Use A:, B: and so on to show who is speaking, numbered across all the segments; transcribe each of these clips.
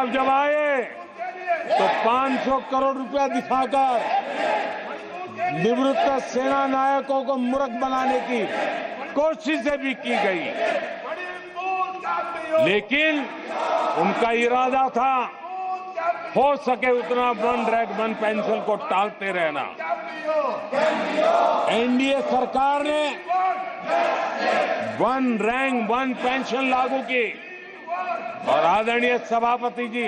A: आप जब आए तो 500 करोड़ रुपया दिखाकर निवृत्त सेना नायकों को मूर्ख बनाने की कोशिशें भी की गई, लेकिन उनका इरादा था हो सके उतना वन रैंक वन पेंशन को टालते रहना। एनडीए सरकार ने वन रैंक वन पेंशन लागू की और आदरणीय सभापति जी,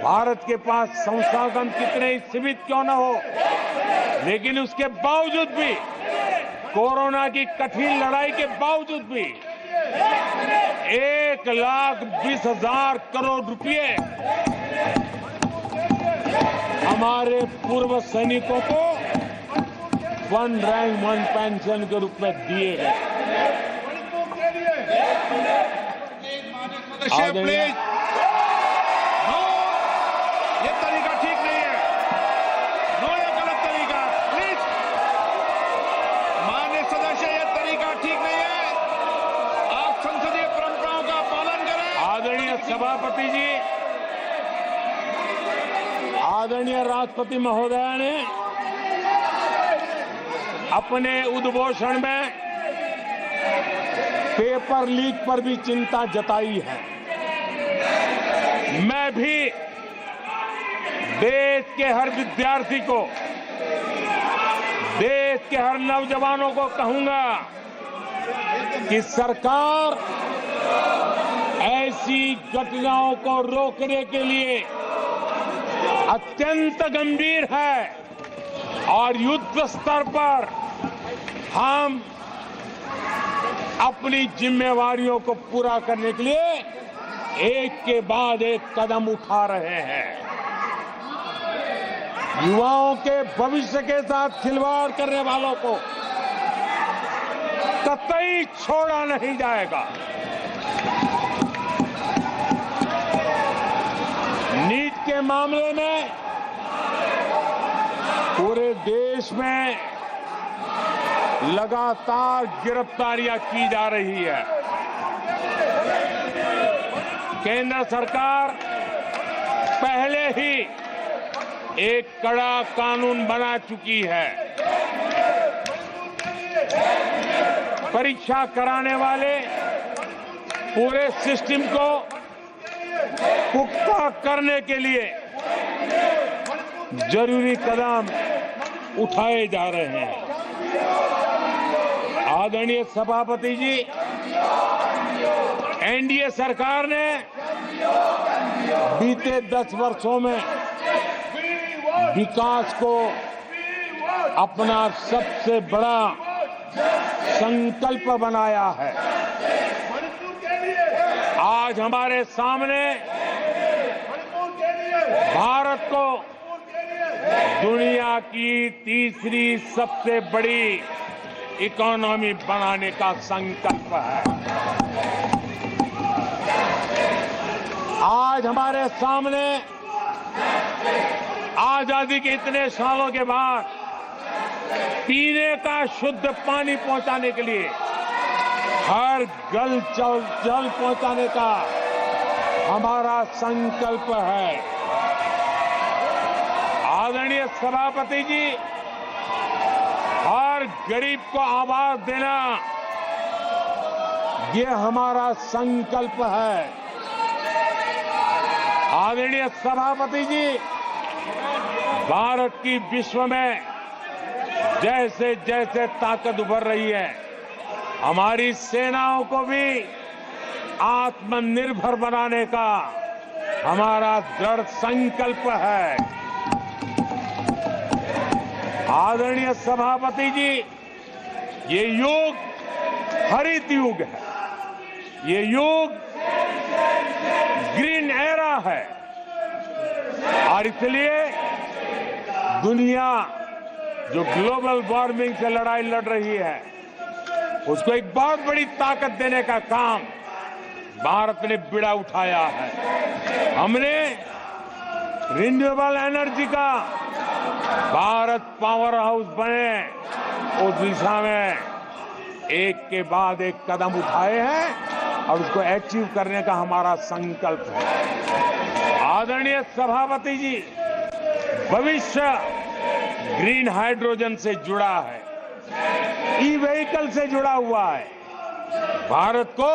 A: भारत के पास संसाधन कितने ही सीमित क्यों न हो, लेकिन उसके बावजूद भी, कोरोना की कठिन लड़ाई के बावजूद भी 1,20,000 करोड़ रुपए हमारे पूर्व सैनिकों को वन रैंक वन पेंशन के रूप में दिए गए।
B: प्लीज, नो, ये तरीका ठीक नहीं है। नो, ये गलत तरीका। प्लीज, माननीय सदस्य, ये तरीका ठीक नहीं है। आप संसदीय परंपराओं का पालन करें।
A: आदरणीय सभापति जी, आदरणीय राष्ट्रपति महोदया ने अपने उद्घोषण में पेपर लीक पर भी चिंता जताई है। मैं भी देश के हर विद्यार्थी को, देश के हर नौजवानों को कहूंगा कि सरकार ऐसी घटनाओं को रोकने के लिए अत्यंत गंभीर है और युद्ध स्तर पर हम अपनी जिम्मेवारियों को पूरा करने के लिए एक के बाद एक कदम उठा रहे हैं। युवाओं के भविष्य के साथ खिलवाड़ करने वालों को कतई छोड़ा नहीं जाएगा। नीट के मामले में पूरे देश में लगातार गिरफ्तारियां की जा रही है। केंद्र सरकार पहले ही एक कड़ा कानून बना चुकी है। परीक्षा कराने वाले पूरे सिस्टम को पुख्ता करने के लिए जरूरी कदम उठाए जा रहे हैं। आदरणीय सभापति जी, एनडीए सरकार ने बीते 10 वर्षों में विकास को अपना सबसे बड़ा संकल्प बनाया है। आज हमारे सामने भारत को दुनिया की तीसरी सबसे बड़ी इकोनॉमी बनाने का संकल्प है। आज हमारे सामने आजादी के इतने सालों के बाद पीने का शुद्ध पानी पहुंचाने के लिए हर जल पहुंचाने का हमारा संकल्प है। आदरणीय सभापति जी, हर गरीब को आवास देना ये हमारा संकल्प है। आदरणीय सभापति जी, भारत की विश्व में जैसे जैसे ताकत उभर रही है, हमारी सेनाओं को भी आत्मनिर्भर बनाने का हमारा दृढ़ संकल्प है। आदरणीय सभापति जी, ये युग हरित युग है, ये युग ग्रीन एरा है और इसलिए दुनिया जो ग्लोबल वार्मिंग से लड़ाई लड़ रही है, उसको एक बहुत बड़ी ताकत देने का काम भारत ने बीड़ा उठाया है। हमने रिन्यूएबल एनर्जी का भारत पावर हाउस बने, उस दिशा में एक के बाद एक कदम उठाए हैं और उसको अचीव करने का हमारा संकल्प है। आदरणीय सभापति जी, भविष्य ग्रीन हाइड्रोजन से जुड़ा है, ई व्हीकल से जुड़ा हुआ है। भारत को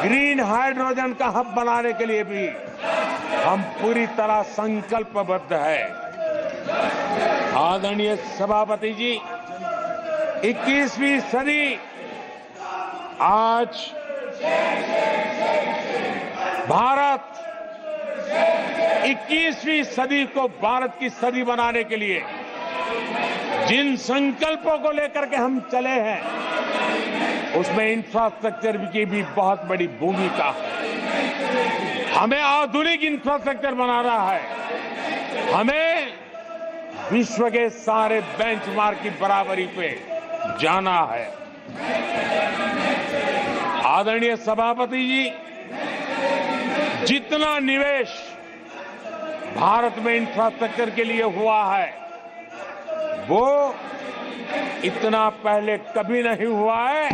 A: ग्रीन हाइड्रोजन का हब बनाने के लिए भी हम पूरी तरह संकल्पबद्ध है। आदरणीय सभापति जी, 21वीं सदी आज भारत 21वीं सदी को भारत की सदी बनाने के लिए जिन संकल्पों को लेकर के हम चले हैं, उसमें इंफ्रास्ट्रक्चर की भी बहुत बड़ी भूमिका है। हमें आधुनिक इंफ्रास्ट्रक्चर बनाना है। हमें विश्व के सारे बेंचमार्क की बराबरी पे जाना है। आदरणीय सभापति जी, जितना निवेश भारत में इंफ्रास्ट्रक्चर के लिए हुआ है, वो इतना पहले कभी नहीं हुआ है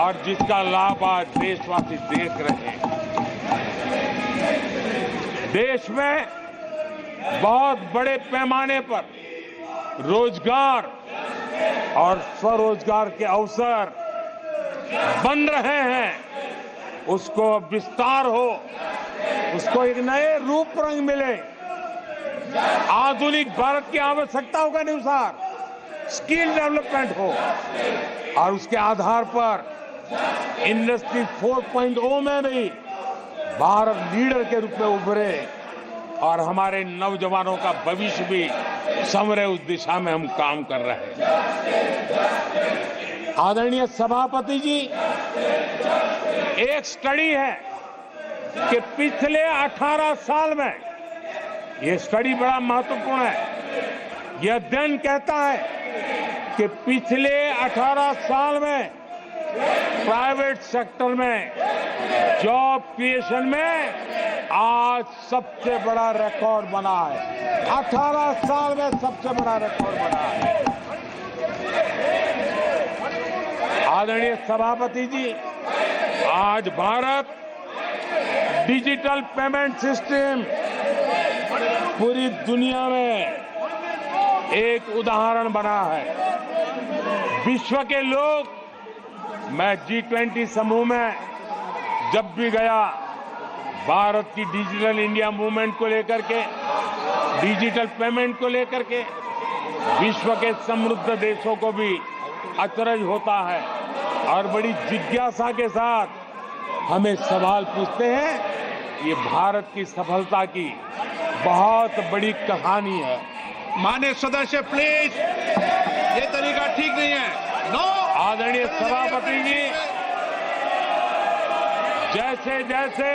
A: और जिसका लाभ आज देशवासी देख रहे हैं। देश में बहुत बड़े पैमाने पर रोजगार और स्वरोजगार के अवसर बन रहे हैं। उसको विस्तार हो, उसको एक नए रूप रंग मिले, आधुनिक भारत की आवश्यकताओं के अनुसार स्किल डेवलपमेंट हो और उसके आधार पर इंडस्ट्री 4.0 में भी भारत लीडर के रूप में उभरे और हमारे नौजवानों का भविष्य भी संवरे। उस दिशा में हम काम कर रहे हैं। आदरणीय सभापति जी, एक स्टडी है कि पिछले 18 साल में, ये स्टडी बड़ा महत्वपूर्ण है, यह अध्ययन कहता है कि पिछले 18 साल में प्राइवेट सेक्टर में जॉब क्रिएशन में आज सबसे बड़ा रिकॉर्ड बना है। 18 साल में सबसे बड़ा रिकॉर्ड बना है। आदरणीय सभापति जी, आज भारत डिजिटल पेमेंट सिस्टम पूरी दुनिया में एक उदाहरण बना है। विश्व के लोग, मैं G20 समूह में जब भी गया, भारत की डिजिटल इंडिया मूवमेंट को लेकर के, डिजिटल पेमेंट को लेकर के विश्व के समृद्ध देशों को भी अचरज होता है और बड़ी जिज्ञासा के साथ हमें सवाल पूछते हैं। ये भारत की सफलता की बहुत बड़ी कहानी है।
B: माननीय सदस्य प्लीज, ये तरीका ठीक नहीं है। नो।
A: आदरणीय सभापति जी, जैसे जैसे